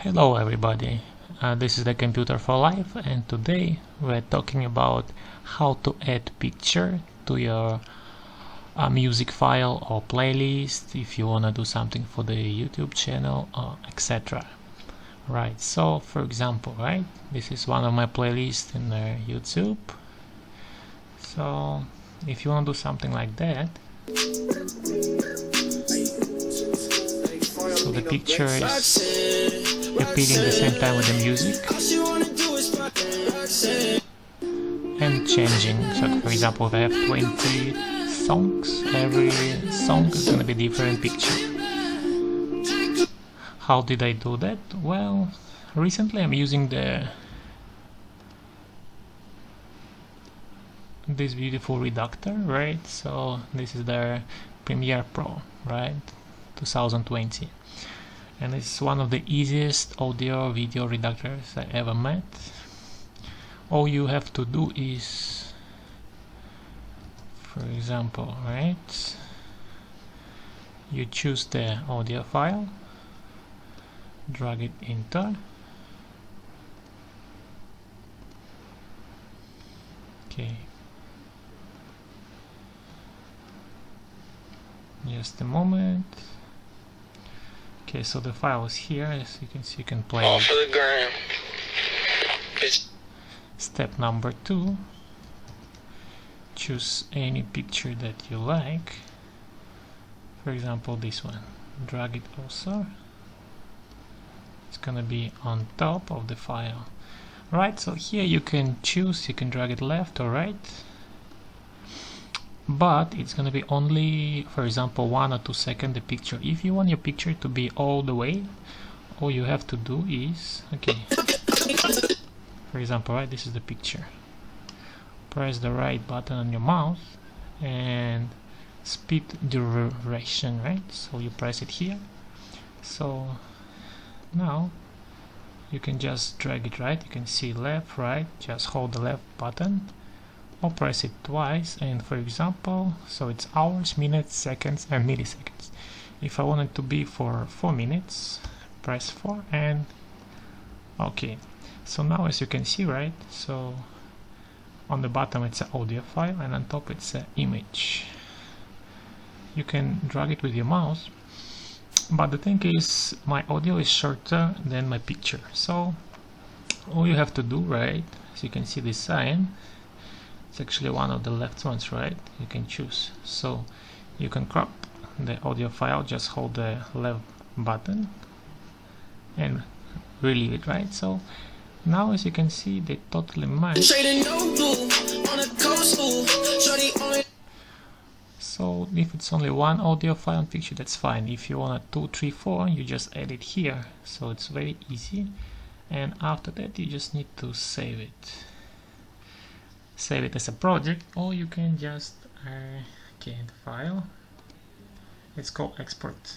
Hello everybody, this is the Computer for Life, and today we're talking about how to add picture to your music file or playlist if you wanna do something for the YouTube channel or etc. Right, so for example, right, this is one of my playlists in YouTube. So if you wanna do something like that, so the picture is repeating the same time with the music and changing. So for example, if I have 20 songs, every song is going to be different picture. How did I do that? Well, recently I'm using this beautiful reductor, right? So this is the Premiere Pro, right, 2020. And it's one of the easiest audio video reductors I ever met. All you have to do is, for example, right, you choose the audio file, drag it into, okay, just a moment. Okay, so the file is here. As you can see, you can play all for the gram. Step number 2, choose any picture that you like, for example this one, drag it also, it's gonna be on top of the file, right? So here you can choose, you can drag it left or right, but it's gonna be only, for example, 1 or 2 seconds the picture. If you want your picture to be all the way, all you have to do is, okay, for example, right, this is the picture, press the right button on your mouse and speed duration, right? So you press it here, so now you can just drag it, right? You can see left, right, just hold the left button or press it twice, and for example, so it's hours, minutes, seconds and milliseconds. If I want it to be for 4 minutes, press 4 and okay. So now as you can see, right, so on the bottom it's an audio file and on top it's an image. You can drag it with your mouse, but the thing is my audio is shorter than my picture, so all you have to do, right, as you can see this sign, it's actually one of the left ones, right, you can choose. So you can crop the audio file, just hold the left button and relieve it, right? So now as you can see they totally match. So if it's only one audio file and picture, that's fine. If you want a 2, 3, 4, you just add it here, so it's very easy. And after that you just need to save it as a project, or you can just okay, the file, it's called export,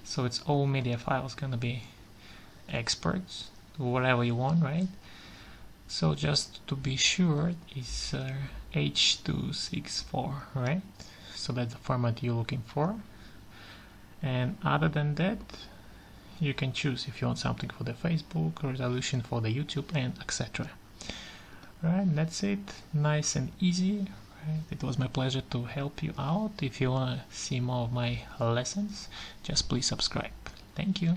so it's all media files gonna be exports to whatever you want, right? So just to be sure, it's H264, right? So that's the format you're looking for. And other than that, you can choose if you want something for the Facebook, resolution for the YouTube, and etc. Right, that's it. Nice and easy. Right? It was my pleasure to help you out. If you want to see more of my lessons, just please subscribe. Thank you.